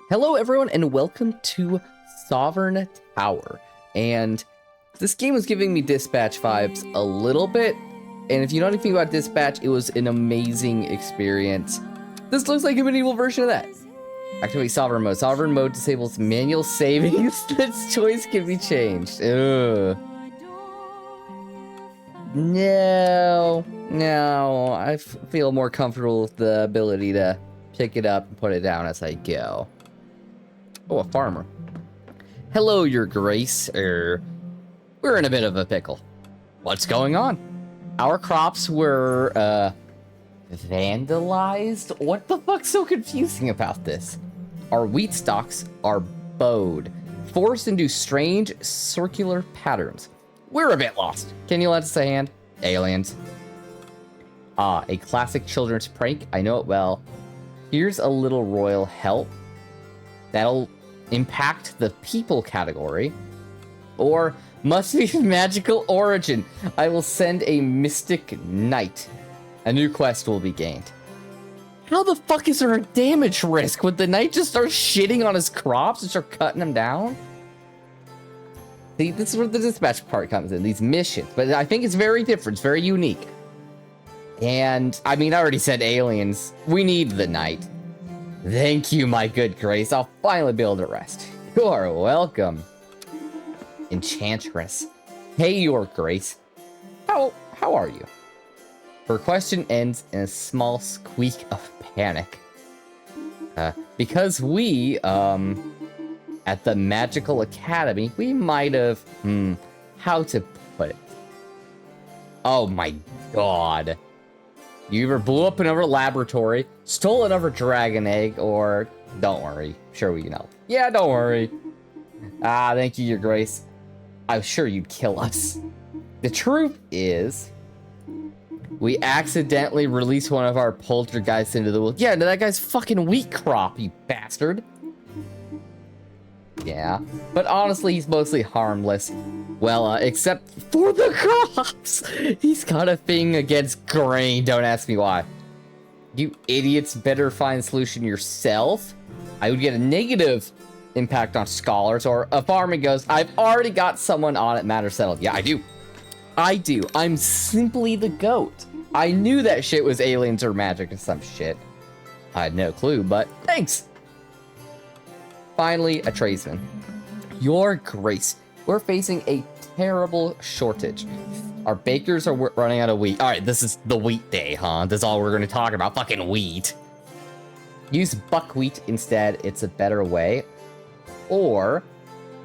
Hello everyone and welcome to Sovereign Tower. And this game was giving me Dispatch vibes a little bit. And if you know anything about Dispatch, it was an amazing experience. This looks like a medieval version of that. Activate Sovereign Mode. Sovereign Mode disables manual savings. This choice can be changed. Ugh. No, I feel more comfortable with the ability to pick it up and put it down as I go. Oh, a farmer. Hello, Your Grace. We're in a bit of a pickle. What's going on? Our crops were, vandalized? What the fuck's so confusing about this? Our wheat stalks are bowed, forced into strange circular patterns. We're a bit lost. Can you lend us a hand? Aliens. Ah, a classic children's prank. I know it well. Here's a little royal help. That'll impact the people category. Or must be magical origin. I will send a mystic knight. A new quest will be gained. How the fuck is there a damage risk when the knight just starts shitting on his crops and start cutting them down? See, this is where the dispatch part comes in, these missions. But I think it's very different, it's very unique. And, I mean, I already said aliens. We need the knight. Thank you, my good grace. I'll finally be able to rest. You are welcome. Enchantress. Hey, Your Grace. How are you? Her question ends in a small squeak of panic. Because we, at the Magical Academy, we might have, how to put it? Oh my god. You either blew up another laboratory, stole another dragon egg, or don't worry. Sure, we know. Yeah, don't worry. Ah, thank you, Your Grace. I was sure you'd kill us. The truth is, we accidentally released one of our poltergeists into the world. Yeah, into that guy's fucking wheat crop, you bastard. Yeah, but honestly, he's mostly harmless. Well, except for the crops. He's got a thing against grain. Don't ask me why. You idiots better find a solution yourself. I would get a negative impact on scholars, or a farmer goes, I've already got someone on it, matter settled. Yeah, I do. I'm simply the goat. I knew that shit was aliens or magic or some shit. I had no clue, but thanks. Finally, a tradesman. Your Grace, we're facing a terrible shortage. Our bakers are running out of wheat. All right, this is the wheat day, huh? That's all we're going to talk about, fucking wheat. Use buckwheat instead, it's a better way. Or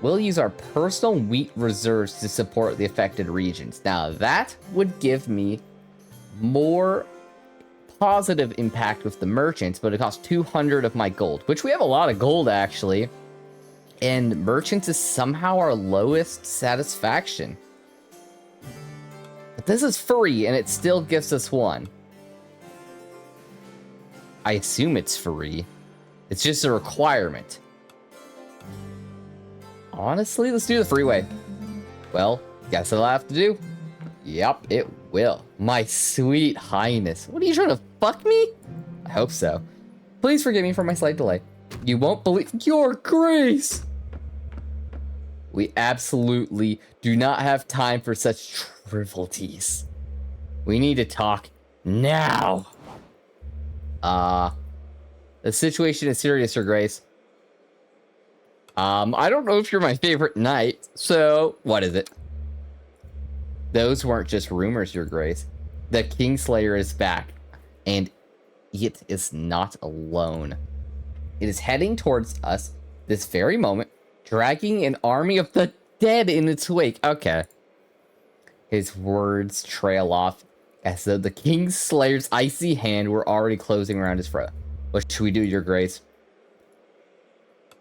we'll use our personal wheat reserves to support the affected regions. Now that would give me more positive impact with the merchants, but it costs 200 of my gold, which we have a lot of gold actually. And merchants is somehow our lowest satisfaction. But this is free and it still gives us one. I assume it's free. It's just a requirement. Honestly, let's do the freeway. Well, guess what I'll have to do? Yep, it will. My sweet highness. What are you trying to fuck me? I hope so. Please forgive me for my slight delay. You won't believe Your Grace. We absolutely do not have time for such frivolities. We need to talk now. The situation is serious, Your Grace. I don't know if you're my favorite knight, so what is it? Those weren't just rumors, Your Grace. The Kingslayer is back, and it is not alone. It is heading towards us this very moment, dragging an army of the dead in its wake. Okay. His words trail off as though the Kingslayer's icy hand were already closing around his throat. What should we do, Your Grace?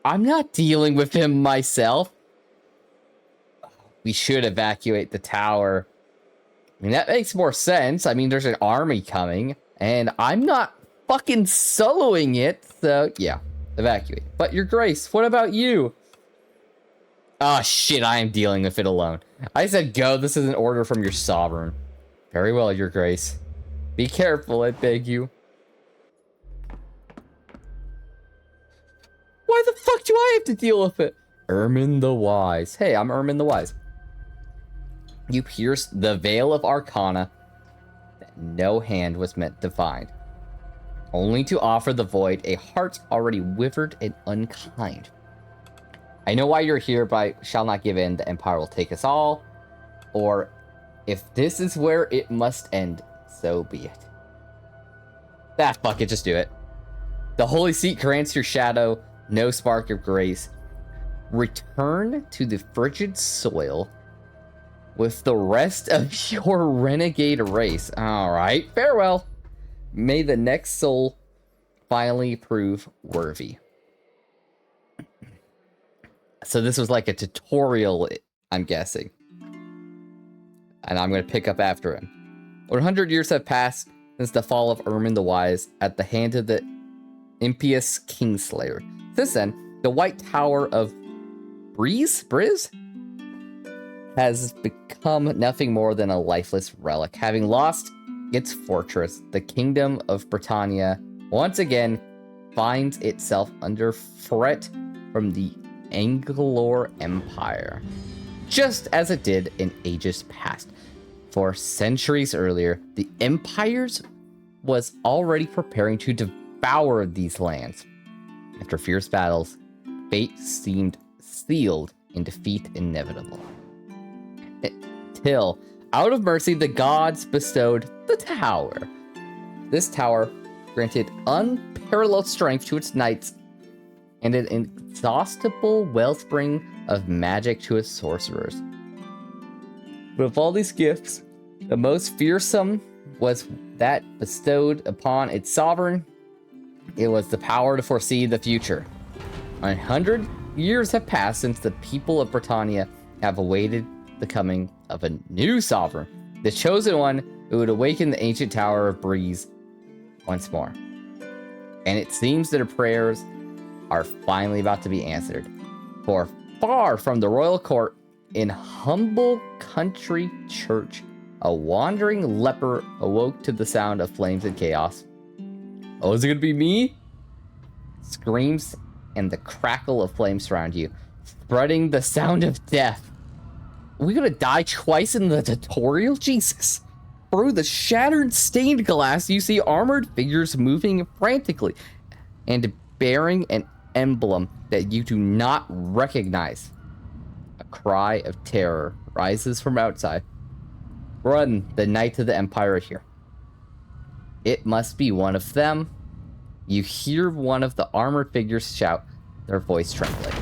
I'm not dealing with him myself. We should evacuate the tower. I mean, that makes more sense. I mean, there's an army coming, and I'm not fucking soloing it. So, yeah, evacuate. But Your Grace, what about you? Ah, shit, I am dealing with it alone. I said go. This is an order from your sovereign. Very well, Your Grace. Be careful, I beg you. Why the fuck do I have to deal with it? Ermin the Wise. Hey, I'm Ermin the Wise. You pierce the veil of Arcana that no hand was meant to find, only to offer the void a heart already withered and unkind. I know why you're here, but I shall not give in. The Empire will take us all. Or, if this is where it must end, so be it. Fuck it, just do it. The Holy Seat grants your shadow no spark of grace. Return to the frigid soil with the rest of your renegade race. Alright, farewell. May the next soul finally prove worthy. So this was like a tutorial, I'm guessing. And I'm going to pick up after him. 100 years have passed since the fall of Ermin the Wise at the hand of the impious Kingslayer. Since then, the White Tower of Briz has become nothing more than a lifeless relic. Having lost its fortress, the Kingdom of Britannia once again finds itself under threat from the Anglor Empire, just as it did in ages past. For centuries earlier, the Empires was already preparing to devour these lands. After fierce battles, fate seemed sealed and defeat inevitable. Till, out of mercy, the gods bestowed the tower. This tower granted unparalleled strength to its knights and an inexhaustible wellspring of magic to its sorcerers. But of all these gifts, the most fearsome was that bestowed upon its sovereign. It was the power to foresee the future. 100 years have passed since the people of Britannia have awaited the coming of a new sovereign, the chosen one who would awaken the ancient Tower of Briz once more. And it seems that her prayers are finally about to be answered. For far from the royal court, in humble country church, a wandering leper awoke to the sound of flames and chaos. Oh, is it gonna be me? Screams and the crackle of flames surround you, spreading the sound of death. Are we gonna die twice in the tutorial? Jesus. Through the shattered stained glass, you see armored figures moving frantically and bearing an emblem that you do not recognize. A cry of terror rises from outside. Run, the Knights of the Empire are here. It must be one of them. You hear one of the armored figures shout, their voice trembling.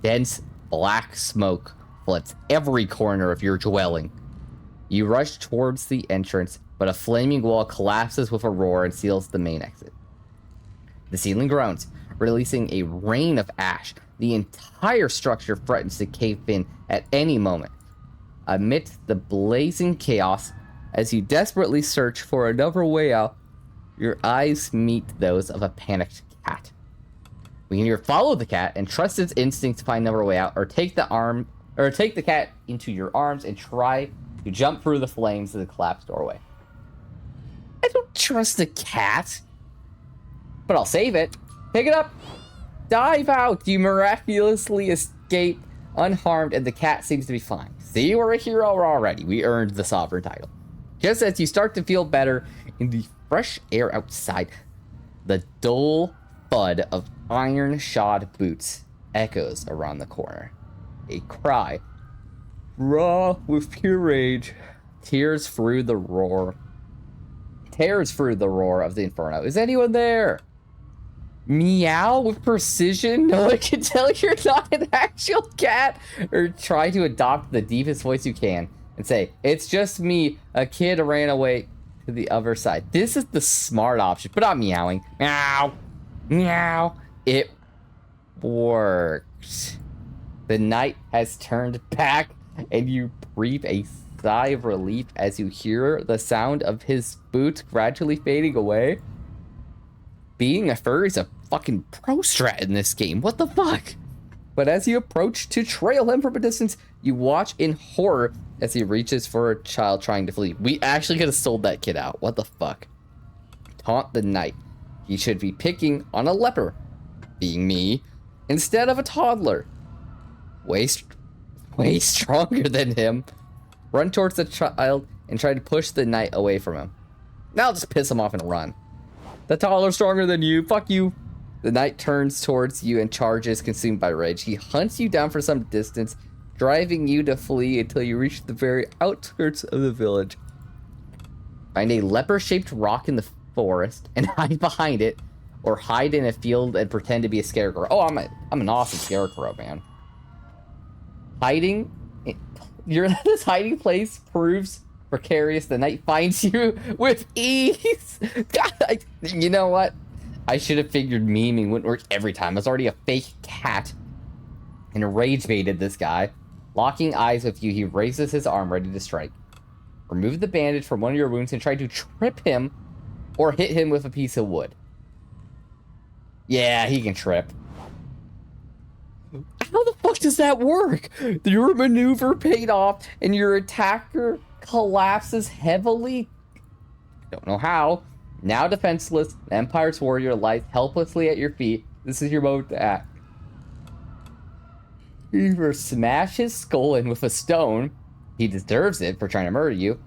Dense black smoke floods every corner of your dwelling. You rush towards the entrance, but a flaming wall collapses with a roar and seals the main exit. The ceiling groans, releasing a rain of ash. The entire structure threatens to cave in at any moment. Amidst the blazing chaos, as you desperately search for another way out, your eyes meet those of a panicked cat. We can either follow the cat and trust its instinct to find another way out, or take the cat into your arms and try to jump through the flames of the collapsed doorway. I don't trust the cat, but I'll save it. Pick it up. Dive out. You miraculously escape unharmed, and the cat seems to be fine. See, we're a hero already. We earned the sovereign title. Just as you start to feel better in the fresh air outside, the dull thud of iron-shod boots echoes around the corner. A cry, raw with pure rage, tears through the roar of the inferno. Is anyone there? Meow with precision. No one can tell you're not an actual cat. Or try to adopt the deepest voice you can and say, it's just me. A kid ran away to the other side. This is the smart option, but I'm meowing. Meow. Meow. It worked. The night has turned back, and you breathe a sigh of relief as you hear the sound of his boots gradually fading away. Being a furry is a fucking pro strat in this game. What the fuck? But as you approach to trail him from a distance, you watch in horror as he reaches for a child trying to flee. We actually could have sold that kid out. What the fuck? Taunt the knight. He should be picking on a leper, being me, instead of a toddler, way stronger than him, run towards the child and try to push the knight away from him. Now I'll just piss him off and run. The toddler's stronger than you. Fuck you. The knight turns towards you and charges, consumed by rage. He hunts you down for some distance, driving you to flee until you reach the very outskirts of the village. Find a leper-shaped rock in the forest and hide behind it, or hide in a field and pretend to be a scarecrow. Oh, I'm an awesome scarecrow, man. You're in this hiding place proves precarious. The knight finds you with ease. God, you know what? I should have figured memeing wouldn't work every time. I was already a fake cat and rage baited this guy. Locking eyes with you, he raises his arm ready to strike. Remove the bandage from one of your wounds and try to trip him or hit him with a piece of wood. Yeah, he can trip. How the fuck does that work? Your maneuver paid off and your attacker collapses heavily? Don't know how. Now defenseless, the Empire's warrior lies helplessly at your feet. This is your moment to act. Either smash his skull in with a stone, he deserves it for trying to murder you,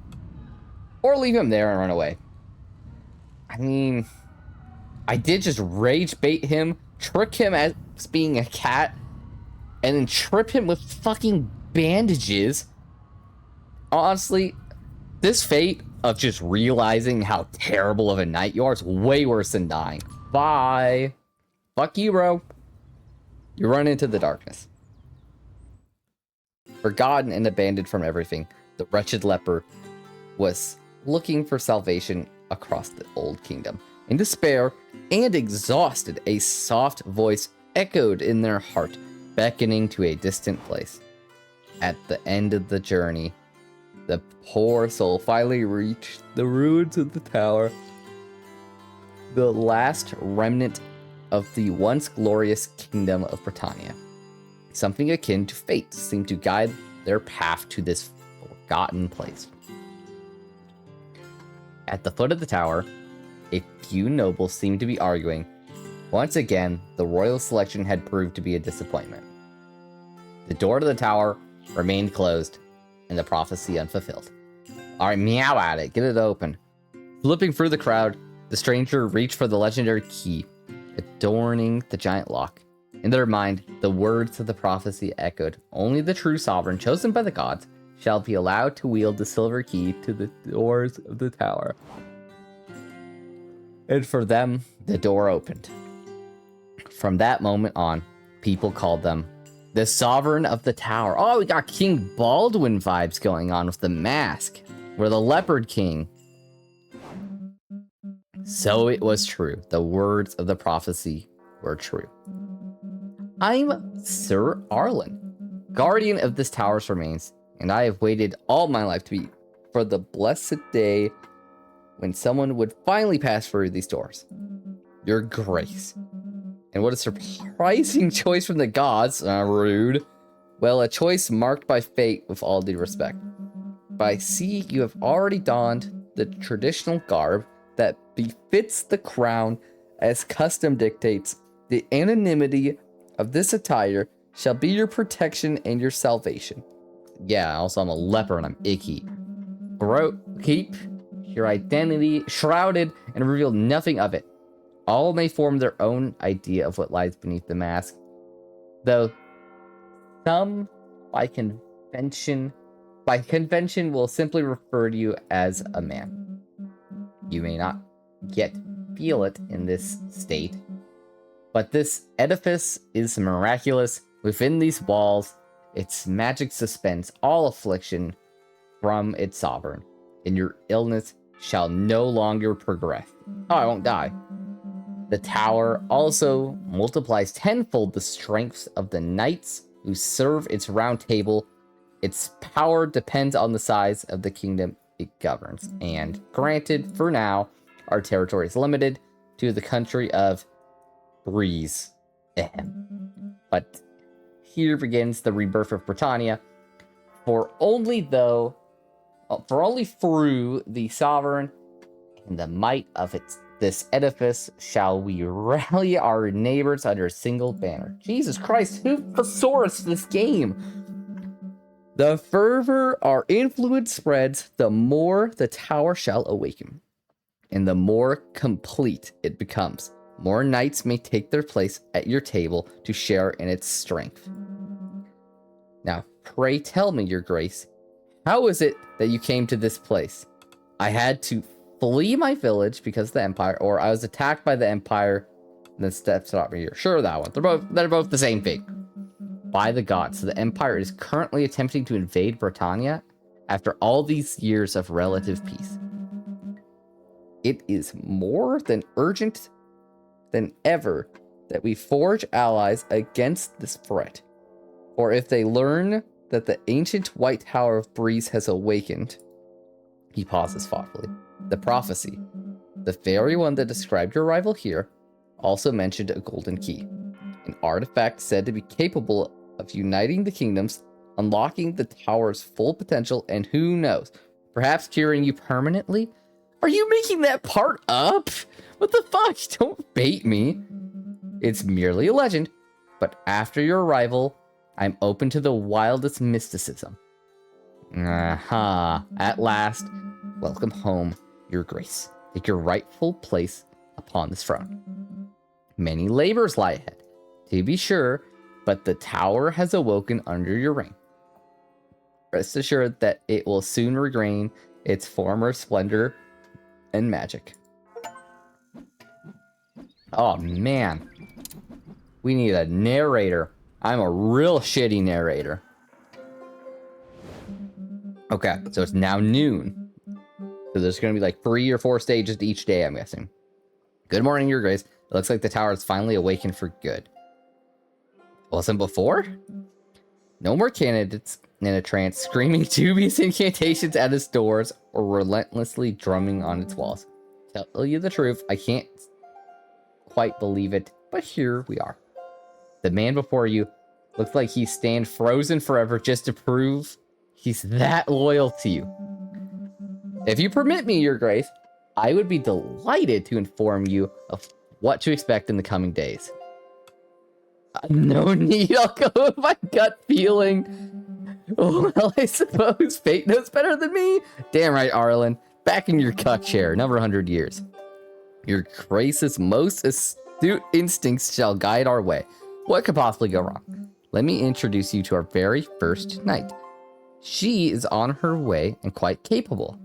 or leave him there and run away. I mean, I did just rage bait him, trick him as being a cat, and then trip him with fucking bandages. Honestly, this fate of just realizing how terrible of a knight you are is way worse than dying. Bye. Fuck you, bro. You run into the darkness. Forgotten and abandoned from everything, the wretched leper was looking for salvation across the old kingdom. In despair and exhausted, a soft voice echoed in their heart, beckoning to a distant place. At the end of the journey, the poor soul finally reached the ruins of the tower, the last remnant of the once glorious kingdom of Britannia. Something akin to fate seemed to guide their path to this forgotten place. At the foot of the tower, a few nobles seemed to be arguing. Once again, the royal selection had proved to be a disappointment. The door to the tower remained closed, and the prophecy unfulfilled. Alright, meow at it, get it open. Flipping through the crowd, the stranger reached for the legendary key, adorning the giant lock. In their mind, the words of the prophecy echoed. Only the true sovereign, chosen by the gods, shall be allowed to wield the silver key to the doors of the tower. And for them, the door opened. From that moment on, people called them the Sovereign of the Tower. Oh, we got King Baldwin vibes going on with the mask. We're the Leopard King. So it was true. The words of the prophecy were true. I'm Sir Arlen, guardian of this tower's remains, and I have waited all my life to be for the blessed day when someone would finally pass through these doors. Your grace. And what a surprising choice from the gods. Rude. Well, a choice marked by fate with all due respect. But I see you have already donned the traditional garb that befits the crown as custom dictates. The anonymity of this attire shall be your protection and your salvation. Yeah, also I'm a leper and I'm icky. Keep your identity shrouded and reveal nothing of it. All may form their own idea of what lies beneath the mask, though some, by convention, will simply refer to you as a man. You may not yet feel it in this state, but this edifice is miraculous. Within these walls, its magic suspends all affliction from its sovereign, and your illness shall no longer progress. Oh, I won't die. The tower also multiplies tenfold the strengths of the knights who serve its round table. Its power depends on the size of the kingdom it governs. And granted, for now, our territory is limited to the country of Breeze. But here begins the rebirth of Britannia. For only through the sovereign and the might of its this edifice shall we rally our neighbors under a single banner. Jesus Christ, who thesaurus this game? The further our influence spreads, the more the tower shall awaken, and the more complete it becomes. More knights may take their place at your table to share in its strength. Now, pray tell me, your grace, how is it that you came to this place? I had to flee my village because of the Empire, or I was attacked by the Empire, and then steps stopped me here. Sure, that one. They're both the same thing. By the gods, the Empire is currently attempting to invade Britannia after all these years of relative peace. It is more than urgent than ever that we forge allies against this threat. For if they learn that the ancient White Tower of Breeze has awakened, he pauses thoughtfully. The prophecy, the very one that described your arrival here, also mentioned a golden key, an artifact said to be capable of uniting the kingdoms, unlocking the tower's full potential, and who knows, perhaps curing you permanently? Are you making that part up? What the fuck? Don't bait me. It's merely a legend, but after your arrival, I'm open to the wildest mysticism. Aha, at last, welcome home, your grace. Take your rightful place upon this throne. Many labors lie ahead, to be sure, but the tower has awoken under your reign. Rest assured that it will soon regain its former splendor and magic. Oh man, we need a narrator. I'm a real shitty narrator. Okay, so it's now noon. So there's going to be like 3 or 4 stages each day, I'm guessing. Good morning, your grace. It looks like the tower has finally awakened for good. Wasn't before? No more candidates in a trance screaming dubious incantations at its doors or relentlessly drumming on its walls. Tell you the truth, I can't quite believe it, but here we are. The man before you looks like he's stand frozen forever just to prove he's that loyal to you. If you permit me, your grace, I would be delighted to inform you of what to expect in the coming days. No need, I'll go with my gut feeling. Well, I suppose fate knows better than me. Damn right, Arlen. Back in your cuck chair, another 100 years. Your grace's most astute instincts shall guide our way. What could possibly go wrong? Let me introduce you to our very first knight. She is on her way and quite capable.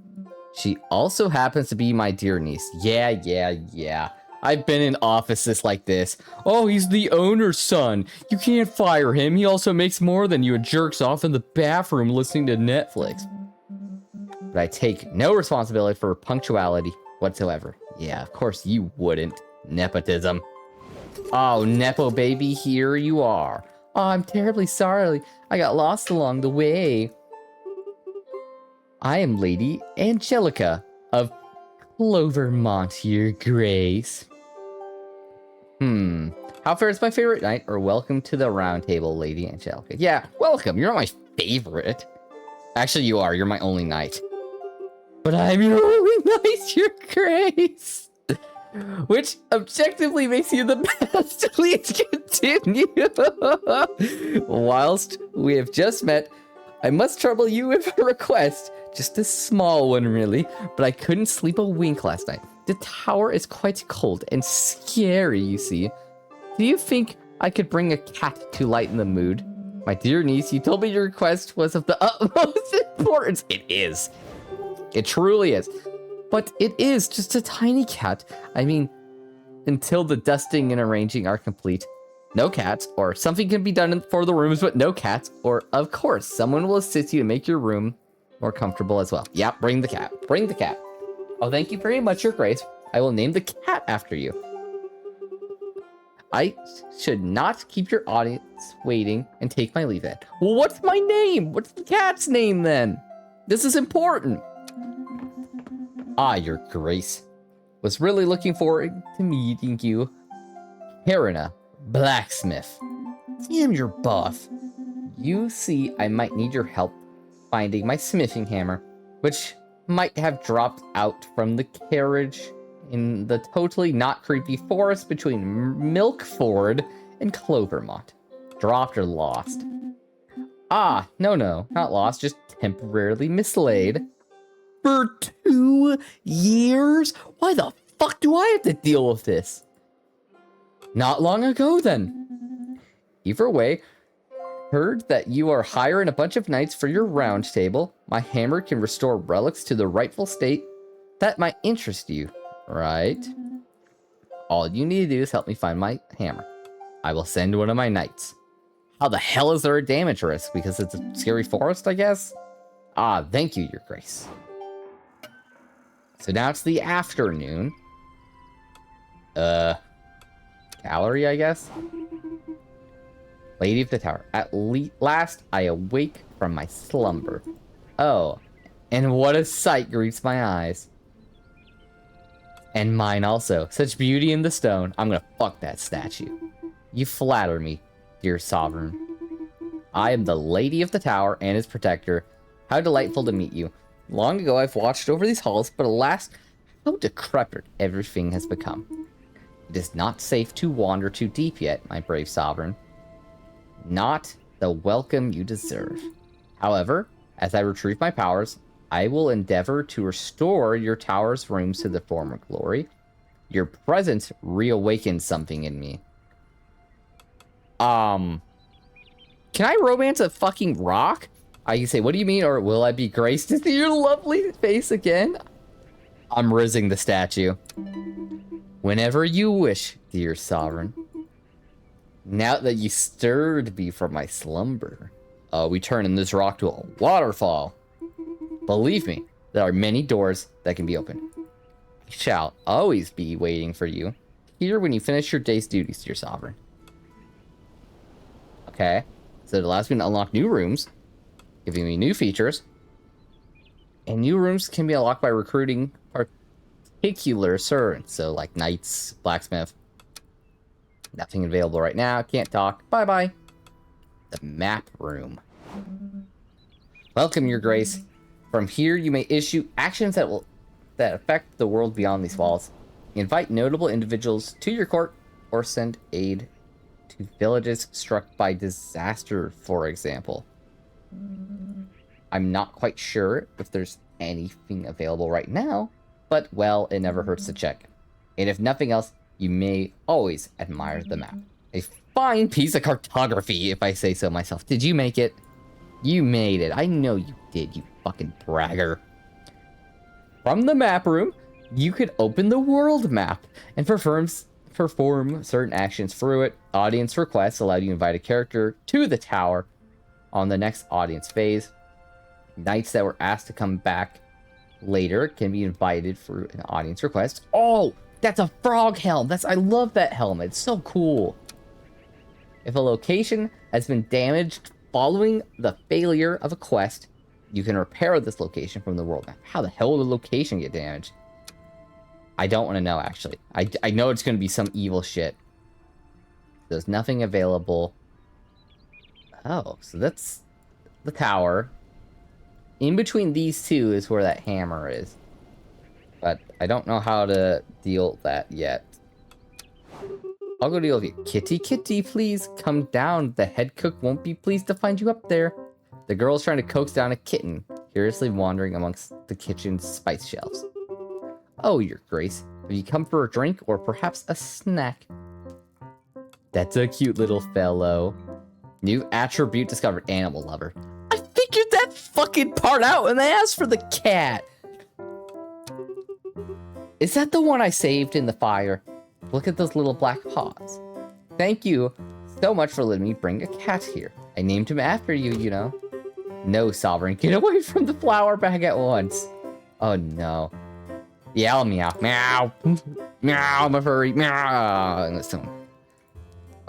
She also happens to be my dear niece. Yeah. I've been in offices like this. Oh, he's the owner's son. You can't fire him. He also makes more than you and jerks off in the bathroom listening to Netflix. But I take no responsibility for punctuality whatsoever. Yeah, of course you wouldn't. Nepotism. Oh, Nepo baby, here you are. Oh, I'm terribly sorry. I got lost along the way. I am Lady Angelica of Clovermont, your grace. How fares my favorite knight? Or welcome to the round table, Lady Angelica. Yeah, welcome. You're not my favorite. Actually, you are. You're my only knight. But I'm your only knight, your grace. Which objectively makes you the best. Please continue. Whilst we have just met, I must trouble you with a request. Just a small one, really, but I couldn't sleep a wink last night. The tower is quite cold and scary, you see. Do you think I could bring a cat to lighten the mood? My dear niece, you told me your request was of the utmost importance. It is. It truly is. But it is just a tiny cat. I mean, until the dusting and arranging are complete. No cats, or something can be done for the rooms, but no cats. Or, of course, someone will assist you to make your room more comfortable as well. Yeah, bring the cat. Bring the cat. Oh, thank you very much, your grace. I will name the cat after you. I should not keep your audience waiting and take my leave then. Well, what's my name? What's the cat's name then? This is important. Ah, your grace. Was really looking forward to meeting you. Helena, blacksmith. Damn, you're buff. You see, I might need your help finding my smithing hammer, which might have dropped out from the carriage in the totally not creepy forest between Milkford and Clovermont. Dropped or lost? Ah, no, not lost, just temporarily mislaid. For 2 years? Why the fuck do I have to deal with this? Not long ago, then. Either way, heard that you are hiring a bunch of knights for your round table. My hammer can restore relics to the rightful state. That might interest you, right? All you need to do is help me find my hammer. I will send one of my knights. How the hell is there a damage risk? Because it's a scary forest, I guess? Ah, thank you, your grace. So now it's the afternoon. Gallery, I guess? Lady of the Tower. At last, I awake from my slumber. Oh, and what a sight greets my eyes. And mine also. Such beauty in the stone. I'm gonna fuck that statue. You flatter me, dear sovereign. I am the Lady of the Tower and its protector. How delightful to meet you. Long ago I've watched over these halls, but alas, how decrepit everything has become. It is not safe to wander too deep yet, my brave sovereign. Not the welcome you deserve. However, as I retrieve my powers, I will endeavor to restore your tower's rooms to the former glory. Your presence reawakens something in me. Can I romance a fucking rock? I can say, what do you mean? Or will I be graced to see your lovely face again? I'm rizzing the statue. Whenever you wish, dear sovereign. Now that you stirred me from my slumber, we turn in this rock to a waterfall. Believe me, there are many doors that can be opened. I shall always be waiting for you here when you finish your day's duties, dear sovereign. Okay, so it allows me to unlock new rooms, giving me new features. And new rooms can be unlocked by recruiting particular servants, so like knights, blacksmith. Nothing available right now, can't talk, bye-bye. The map room. Welcome, your grace. From here, you may issue actions that affect the world beyond these walls. Invite notable individuals to your court, or send aid to villages struck by disaster, for example. I'm not quite sure if there's anything available right now, but, well, it never hurts to check. And if nothing else, you may always admire the map. A fine piece of cartography, if I say so myself. Did you make it? You made it. I know you did, you fucking bragger. From the map room, you could open the world map and perform certain actions through it. Audience requests allow you to invite a character to the tower on the next audience phase. Knights that were asked to come back later can be invited for an audience request. Oh, that's a frog helm. I love that helmet. It's so cool. If a location has been damaged following the failure of a quest, you can repair this location from the world map. How the hell will the location get damaged? I don't want to know, actually. I know it's going to be some evil shit. There's nothing available. Oh, so that's the tower. In between these two is where that hammer is. But I don't know how to deal with that yet. I'll go deal with you. Kitty, kitty, please come down. The head cook won't be pleased to find you up there. The girl's trying to coax down a kitten, curiously wandering amongst the kitchen's spice shelves. Oh, your grace. Have you come for a drink or perhaps a snack? That's a cute little fellow. New attribute discovered. Animal lover. I figured that fucking part out when they asked for the cat. Is that the one I saved in the fire? Look at those little black paws. Thank you so much for letting me bring a cat here. I named him after you, you know. No, Sovereign, get away from the flower bag at once. Oh no. Yeah, I'll meow. Meow. Meow, I'm a furry. Meow. I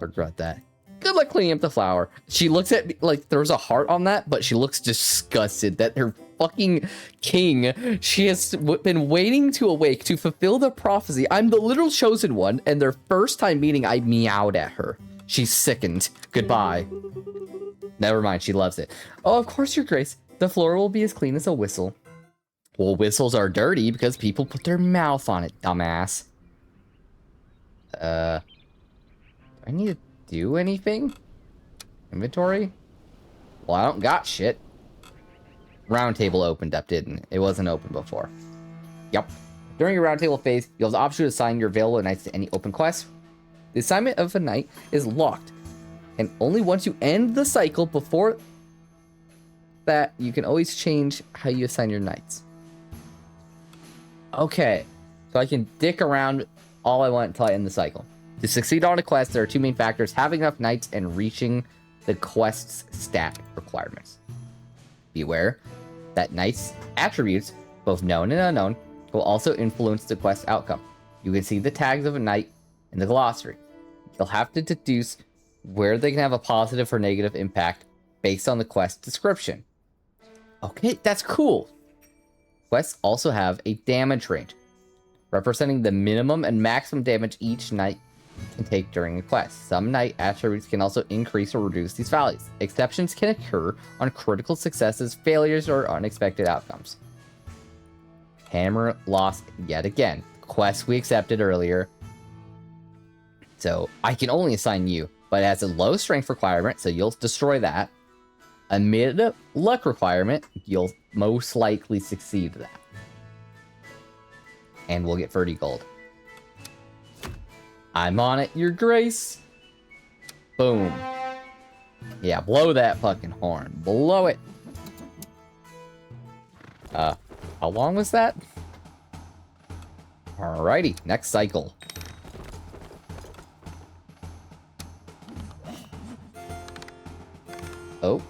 regret that. Good luck cleaning up the flower. She looks at me like there's a heart on that, but she looks disgusted that her fucking king, she has been waiting to awake to fulfill the prophecy. I'm the literal chosen one, and their first time meeting, I meowed at her. She's sickened. Goodbye. Never mind, she loves it. Oh, of course, your grace. The floor will be as clean as a whistle. Well, whistles are dirty because people put their mouth on it, dumbass. Do I need to do anything? Inventory? Well, I don't got shit. Round table opened up, didn't it? It wasn't open before. Yep. During your round table phase, you'll have the option to assign your available knights to any open quest. The assignment of a knight is locked, and only once you end the cycle. Before that, you can always change how you assign your knights. Okay, so I can dick around all I want until I end the cycle. To succeed on a quest, there are two main factors: having enough knights and reaching the quest's stat requirements. Beware that knights' attributes, both known and unknown, will also influence the quest outcome. You can see the tags of a knight in the glossary. You'll have to deduce where they can have a positive or negative impact based on the quest description. Okay, that's cool. Quests also have a damage range, representing the minimum and maximum damage each knight can take during a quest. Some knight attributes can also increase or reduce these values. Exceptions can occur on critical successes, failures, or unexpected outcomes. Hammer lost yet again. Quest we accepted earlier. So I can only assign you, but it has a low strength requirement, so you'll destroy that. A mid luck requirement, you'll most likely succeed that. And we'll get 30 gold. I'm on it, your grace. Boom. Yeah, blow that fucking horn. Blow it. How long was that? Alrighty, next cycle. Oh.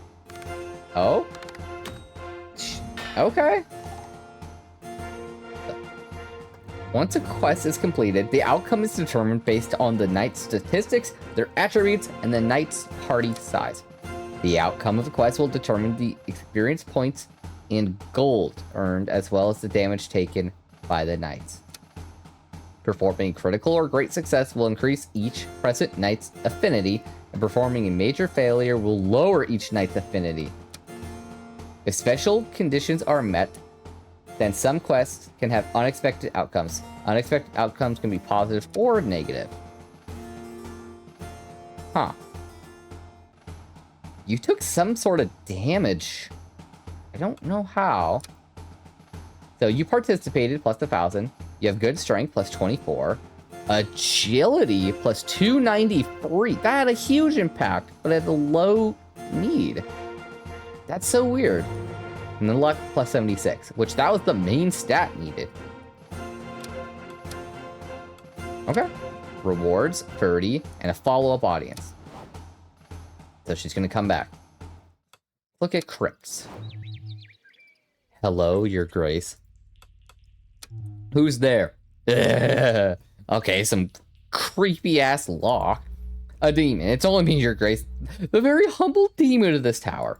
Oh? Okay. Once a quest is completed, the outcome is determined based on the knight's statistics, their attributes, and the knight's party size. The outcome of the quest will determine the experience points and gold earned, as well as the damage taken by the knights. Performing critical or great success will increase each present knight's affinity, and performing a major failure will lower each knight's affinity. If special conditions are met, then some quests can have unexpected outcomes. Unexpected outcomes can be positive or negative. Huh. You took some sort of damage. I don't know how. So you participated, plus 1,000. You have good strength, plus 24. Agility, plus 293. That had a huge impact, but at a low need. That's so weird. And then luck, plus 76, which that was the main stat needed. Okay. Rewards, 30, and a follow-up audience. So she's going to come back. Look at crypts. Hello, your grace. Who's there? Okay, some creepy-ass lock. A demon. It's only me, your grace. The very humble demon of this tower.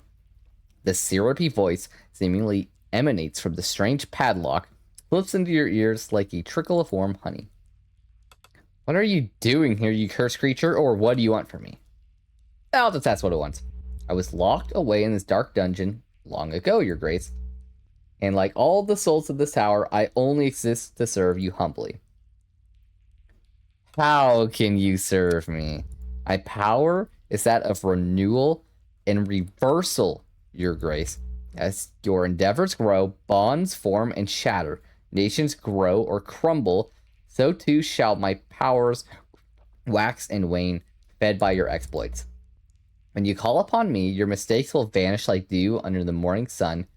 The syrupy voice seemingly emanates from the strange padlock, flips into your ears like a trickle of warm honey. What are you doing here, you cursed creature, or what do you want from me? I'll just ask what it wants. I was locked away in this dark dungeon long ago, your grace. And like all the souls of this tower, I only exist to serve you humbly. How can you serve me? My power is that of renewal and reversal, your grace. As your endeavors grow, bonds form and shatter, nations grow or crumble, so too shall my powers wax and wane, fed by your exploits. When you call upon me, your mistakes will vanish like dew under the morning sun,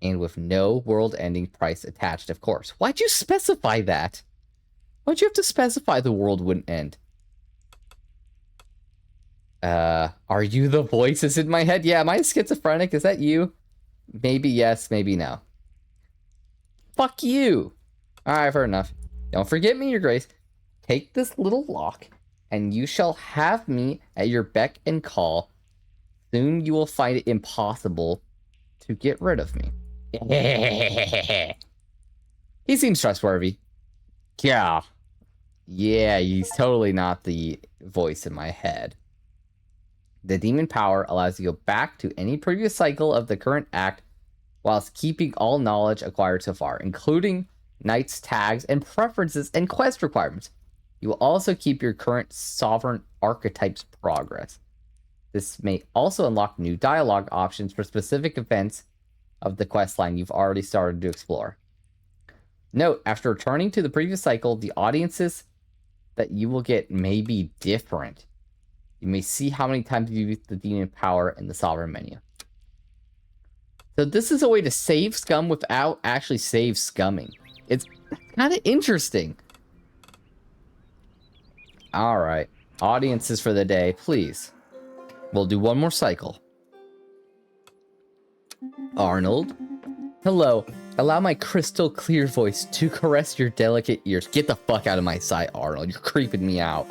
and with no world-ending price attached, of course. Why'd you specify that? Why'd you have to specify the world wouldn't end? Are you the voices in my head? Yeah, am I schizophrenic? Is that you? Maybe yes, maybe no. Fuck you! Alright, fair enough. Don't forget me, your grace. Take this little lock, and you shall have me at your beck and call. Soon you will find it impossible to get rid of me. He seems trustworthy. Yeah. Yeah, he's totally not the voice in my head. The demon power allows you to go back to any previous cycle of the current act whilst keeping all knowledge acquired so far, including knights' tags and preferences and quest requirements. You will also keep your current sovereign archetype's progress. This may also unlock new dialogue options for specific events of the questline you've already started to explore. Note, after returning to the previous cycle, the audiences that you will get may be different. You may see how many times you use the demon power in the sovereign menu. So this is a way to save scum without actually save scumming. It's kind of interesting. All right, audiences for the day, please. We'll do one more cycle. Arnold. Hello. Allow my crystal clear voice to caress your delicate ears. Get the fuck out of my sight, Arnold. You're creeping me out.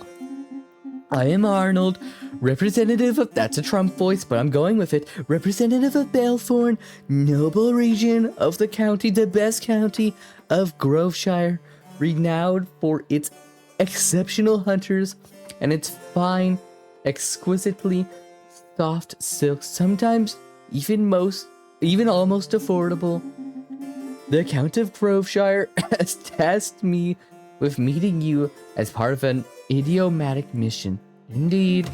I am Arnold, representative of... That's a Trump voice, but I'm going with it. Representative of Balthorn, noble region of the county, the best county of Groveshire, renowned for its exceptional hunters and its fine, exquisitely soft silks, sometimes even almost affordable. The Count of Groveshire has tasked me with meeting you as part of an idiomatic mission. Indeed.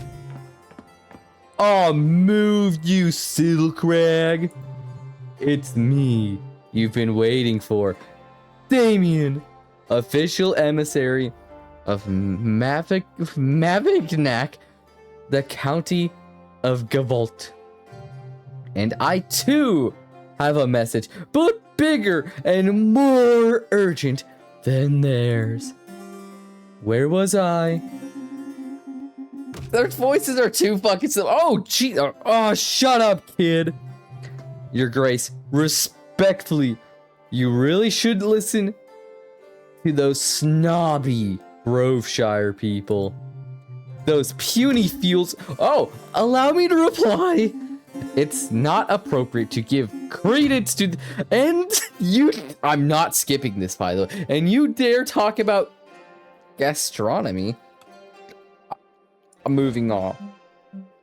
Oh, move, you Silkrag. It's me you've been waiting for. Damien, official emissary of Mavignac, the county of Gavolt. And I too have a message, but bigger and more urgent than theirs. Where was I? Their voices are too fucking so. Oh, gee. Oh, shut up, kid. Your Grace, respectfully, you really should listen to those snobby Groveshire people. Those puny fools. Oh, allow me to reply. It's not appropriate to give credence to... And you... I'm not skipping this, by the way. And you dare talk about gastronomy? I'm moving on.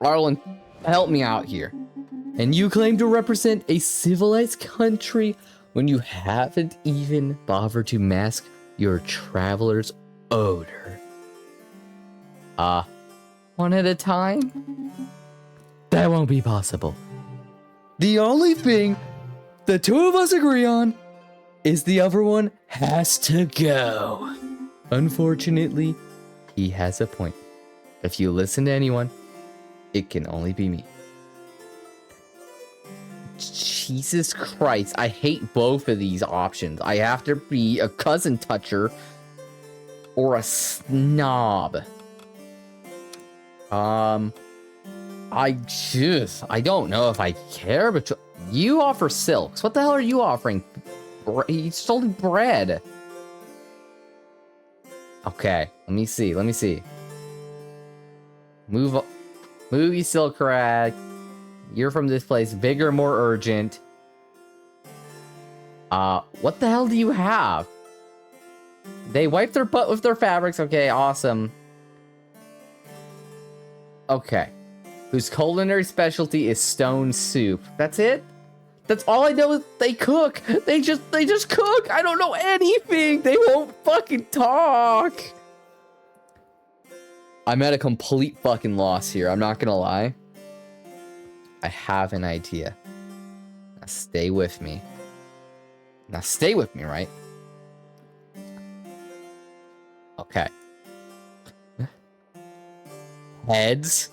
Arlen, help me out here. And you claim to represent a civilized country when you haven't even bothered to mask your traveler's odor. One at a time? That won't be possible. The only thing the two of us agree on is the other one has to go. Unfortunately, he has a point. If you listen to anyone, it can only be me. Jesus Christ, I hate both of these options. I have to be a cousin toucher or a snob. I don't know if I care, but you offer silks. What the hell are you offering? You sold bread. Okay, let me see. Move, you Silkrag. You're from this place. Bigger, more urgent. What the hell do you have? They wipe their butt with their fabrics. Okay, awesome. Okay. Whose culinary specialty is stone soup. That's it? That's all I know is they cook. They just cook. I don't know anything. They won't fucking talk. I'm at a complete fucking loss here. I'm not gonna lie. I have an idea. Now stay with me. Right? Okay. Heads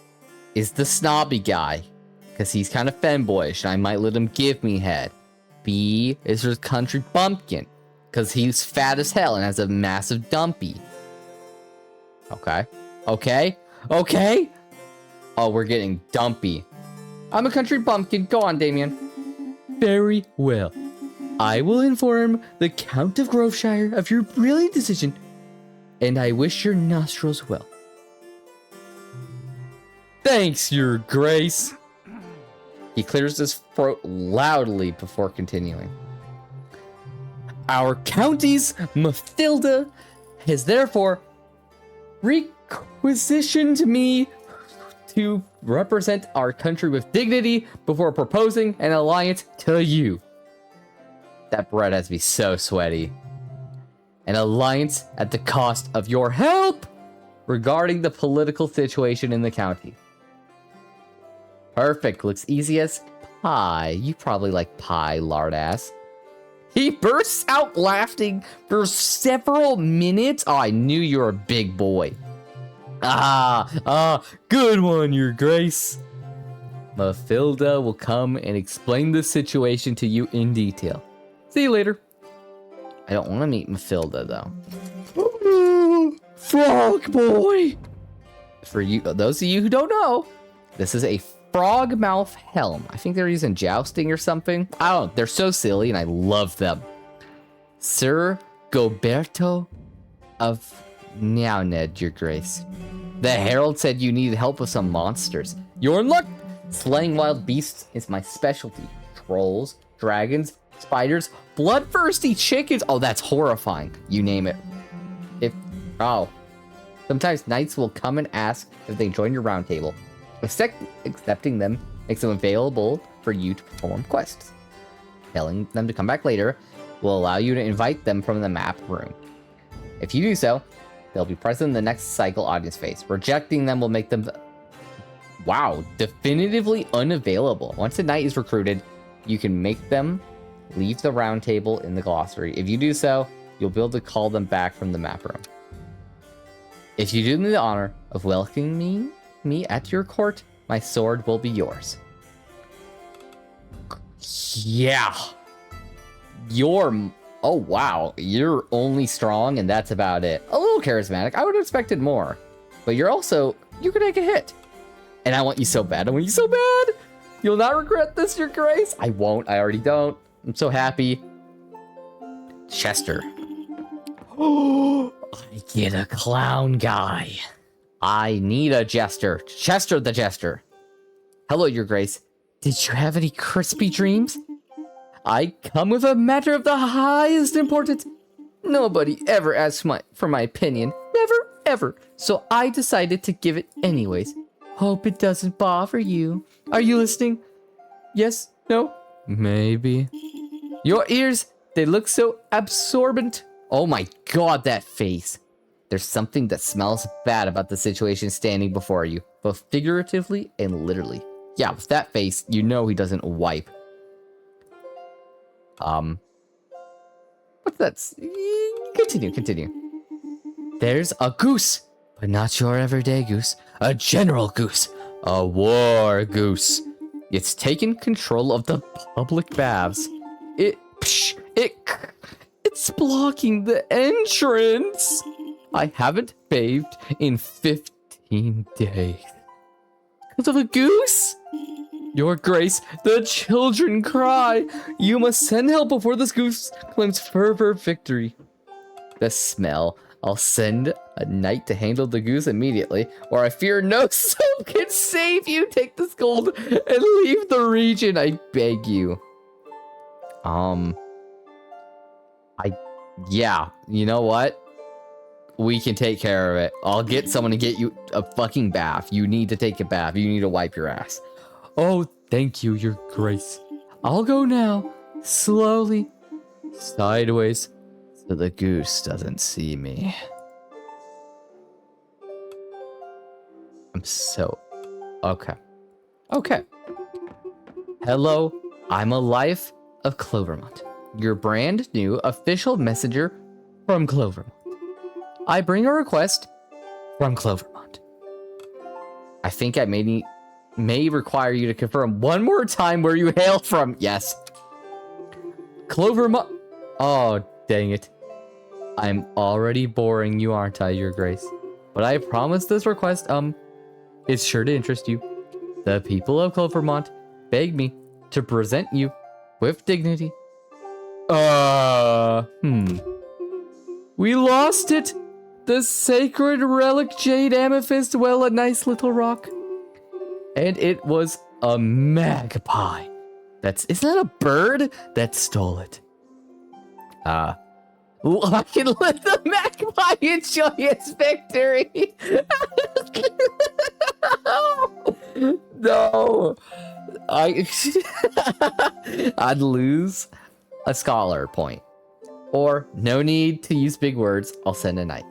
is the snobby guy, because he's kind of femboyish, and I might let him give me head. B is his country bumpkin, because he's fat as hell and has a massive dumpy. Okay. Oh, we're getting dumpy. I'm a country bumpkin. Go on, Damien. Very well. I will inform the Count of Groveshire of your brilliant decision, and I wish your nostrils well. Thanks, Your Grace. He clears his throat loudly before continuing. Our county's Mathilda has therefore requisitioned me to represent our country with dignity before proposing an alliance to you. That bread has to be so sweaty. An alliance at the cost of your help regarding the political situation in the county. Perfect. Looks easy as pie. You probably like pie, lardass. He bursts out laughing for several minutes. Oh, I knew you were a big boy. Good one, Your Grace. Mafilda will come and explain the situation to you in detail. See you later. I don't want to meet Mafilda, though. Frog boy! For you, those of you who don't know, this is a frog mouth helm. I think they're using jousting or something. I don't know. They're so silly, and I love them. Sir Goberto of Nyauned, Your Grace. The Herald said you needed help with some monsters. You're in luck! Slaying wild beasts is my specialty. Trolls, dragons, spiders, bloodthirsty chickens. Oh, that's horrifying. You name it. Sometimes knights will come and ask if they join your round table. Accepting them makes them available for you to perform quests. Telling them to come back later will allow you to invite them from the map room. If you do so, they'll be present in the next cycle audience phase. Rejecting them will make them, definitively unavailable. Once a knight is recruited, you can make them leave the round table in the glossary. If you do so, you'll be able to call them back from the map room. If you do me the honor of welcoming me at your court, my sword will be yours. Yeah. You're only strong and that's about it. A little charismatic. I would have expected more. But you could take a hit. And I want you so bad. You'll not regret this, Your Grace. I won't. I already don't. I'm so happy. Chester. Oh, I get a clown guy. I need a jester. Chester the Jester. Hello, Your Grace. Did you have any crispy dreams? I come with a matter of the highest importance. Nobody ever asks for my opinion. Never, ever. So I decided to give it anyways. Hope it doesn't bother you. Are you listening? Yes? No? Maybe. Your ears, they look so absorbent. Oh my god, that face. There's something that smells bad about the situation standing before you, both figuratively and literally. Yeah, with that face, you know he doesn't wipe. What's that? Continue. There's a goose, but not your everyday goose. A general goose. A war goose. It's taken control of the public baths. It's blocking the entrance. I haven't bathed in 15 days. Because of a goose? Your Grace, the children cry. You must send help before this goose claims further victory. The smell. I'll send a knight to handle the goose immediately, or I fear no soul can save you. Take this gold and leave the region, I beg you. Yeah, you know what? We can take care of it. I'll get someone to get you a fucking bath. You need to take a bath. You need to wipe your ass. Oh, thank you, Your Grace. I'll go now, slowly, sideways, so the goose doesn't see me. Okay. Hello, I'm a Life of Clovermont, your brand new official messenger from Clovermont. I bring a request from Clovermont. I think I may require you to confirm one more time where you hail from. Yes. Clovermont. Oh, dang it. I'm already boring you, aren't I, Your Grace? But I promise this request, is sure to interest you. The people of Clovermont beg me to present you with dignity. We lost it. The sacred relic Jade Amethyst, well, a nice little rock. And it was a magpie. Isn't that a bird? That stole it. I can let the magpie enjoy its victory. No. I'd lose. a scholar point. Or, no need to use big words, I'll send a knight.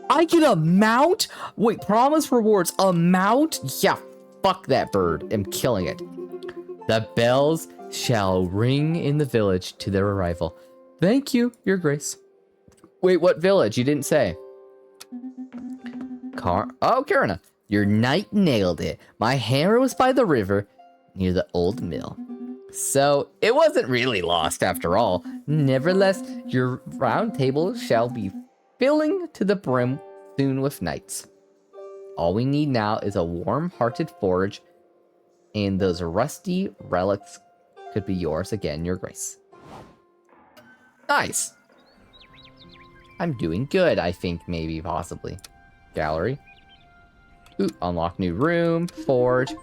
I get a mount? Wait, promise rewards, a mount? Yeah, fuck that bird, I'm killing it. The bells shall ring in the village to their arrival. Thank you, your grace. Wait, what village? You didn't say. Oh, Karina, your knight nailed it. My hammer was by the river near the old mill. So, it wasn't really lost after all. Nevertheless, your round table shall be filling to the brim soon with knights. All we need now is a warm-hearted forge, and those rusty relics could be yours again, your grace. Nice. I'm doing good, I think, maybe, possibly. Gallery. Ooh, unlock new room. Forge.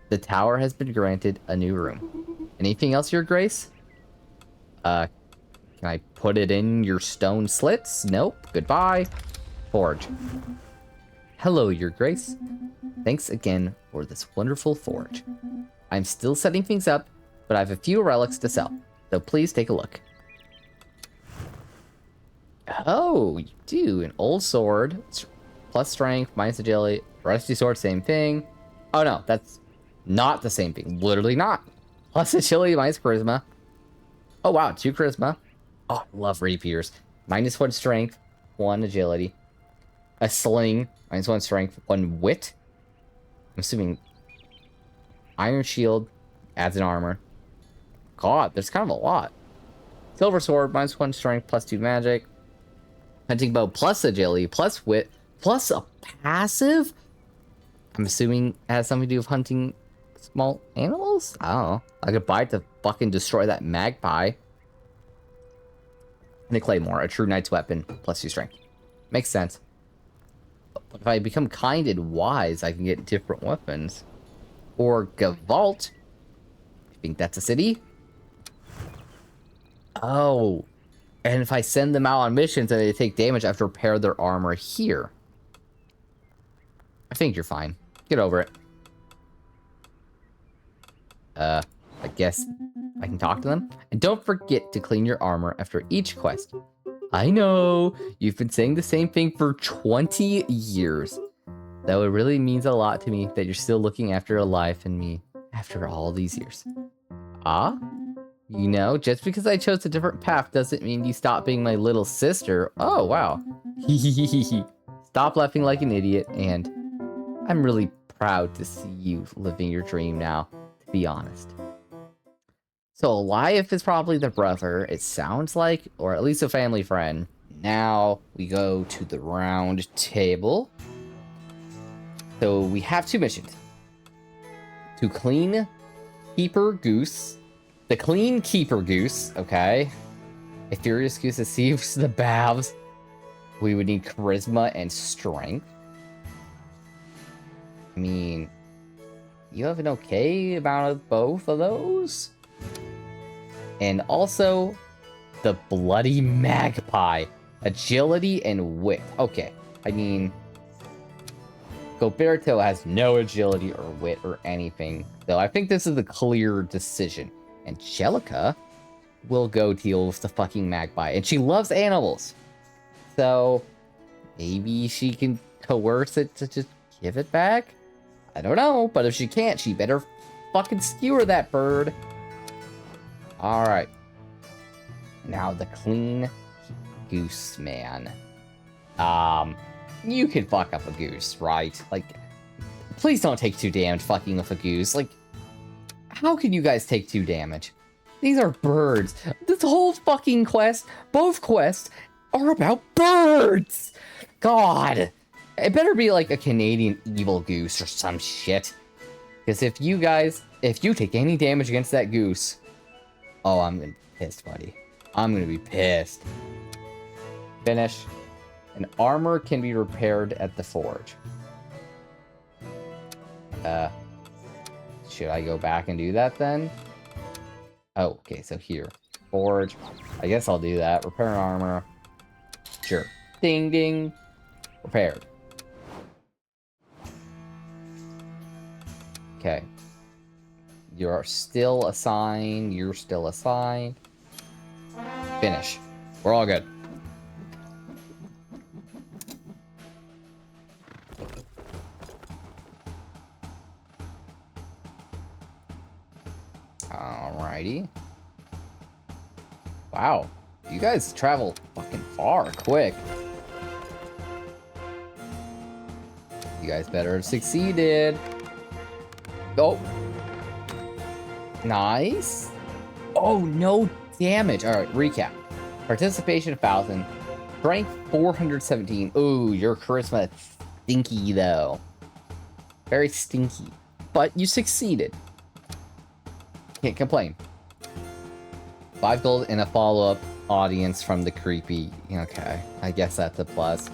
The tower has been granted a new room. Anything else, your grace? Can I put it in your stone slits? Nope. Goodbye. Forge. Hello, your grace. Thanks again for this wonderful forge. I'm still setting things up, but I have a few relics to sell, so please take a look. Oh, you do. An old sword. Plus strength, minus agility. Rusty sword, same thing. Oh no, that's not the same thing. Literally not. Plus agility, minus charisma. Oh wow, 2 charisma. Oh, I love rapiers. Minus 1 strength, 1 agility. A sling, minus 1 strength, 1 wit. I'm assuming iron shield adds an armor. God, there's kind of a lot. Silver sword, minus 1 strength, plus 2 magic. Hunting bow, plus agility, plus wit, plus a passive? I'm assuming it has something to do with hunting small animals? I don't know. I could buy it to fucking destroy that magpie. And a claymore, a true knight's weapon, plus 2 strength. Makes sense. But if I become kind and wise, I can get different weapons. Or Gavalt. You think that's a city? Oh. And if I send them out on missions and they take damage, I have to repair their armor here. I think you're fine. Get over it. I guess I can talk to them. And don't forget to clean your armor after each quest. I know, you've been saying the same thing for 20 years. Though it really means a lot to me that you're still looking after a life and me after all these years. Ah? You know, just because I chose a different path doesn't mean you stop being my little sister. Oh, wow. Stop laughing like an idiot, and I'm really proud to see you living your dream now, to be honest. So Eliath is probably the brother, it sounds like, or at least a family friend. Now we go to the round table. So we have 2 missions. To clean Keeper Goose. The Clean Keeper Goose, okay. A Furious Goose deceives the baths. We would need charisma and strength. I mean, you have an okay amount of both of those? And also, the Bloody Magpie. Agility and wit. Okay, I mean, Goberto has no agility or wit or anything. So I think this is a clear decision. Angelica will go deal with the fucking magpie. And she loves animals. So maybe she can coerce it to just give it back? I don't know. But if she can't, she better fucking skewer that bird. Alright. Now the Clean Goose man. You can fuck up a goose, right? Like, please don't take 2 damage fucking with a goose. Like, how can you guys take 2 damage? These are birds. This whole fucking quest, both quests, are about birds! God! It better be like a Canadian evil goose or some shit. Because if you take any damage against that goose, oh, I'm gonna be pissed, buddy. I'm gonna be pissed. Finish. An armor can be repaired at the forge. Should I go back and do that then? Oh, okay, so here. Forge. I guess I'll do that. Repair armor. Sure. Ding, ding. Repaired. Okay. You're still assigned. You're still assigned. Finish. We're all good. Alrighty. Wow. You guys travel fucking far, quick. You guys better have succeeded. Oh. Nice. Oh, no damage. All right, recap. Participation 1,000. Strength 417. Ooh, your charisma stinky, though. Very stinky. But you succeeded. Can't complain. 5 gold and a follow-up audience from the creepy. Okay, I guess that's a plus.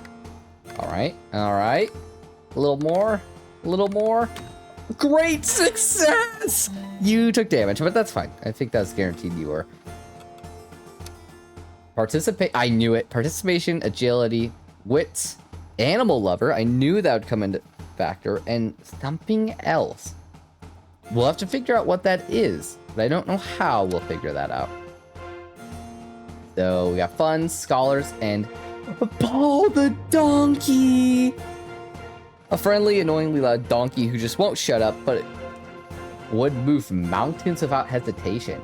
All right, all right. A little more, a little more. Great success! You took damage, but that's fine. I think that's guaranteed you were. Participate. I knew it. Participation, agility, wits, animal lover. I knew that would come into factor, and something else. We'll have to figure out what that is, but I don't know how we'll figure that out. So we got fun, scholars, and Paul the donkey. A friendly, annoyingly loud donkey who just won't shut up, but would move mountains without hesitation.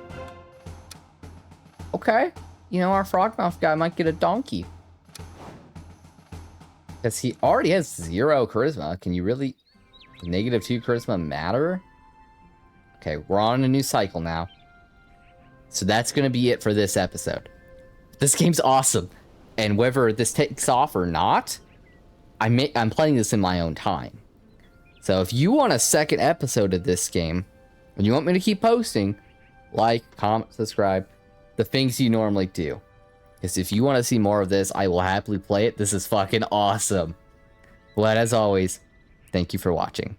Okay, you know, our frogmouth guy might get a donkey. Because he already has 0 charisma. Can you really... -2 charisma matter? Okay, we're on a new cycle now. So that's going to be it for this episode. This game's awesome. And whether this takes off or not, I'm playing this in my own time. So if you want a second episode of this game, and you want me to keep posting, like, comment, subscribe, the things you normally do. Because if you want to see more of this, I will happily play it. This is fucking awesome. But as always, thank you for watching.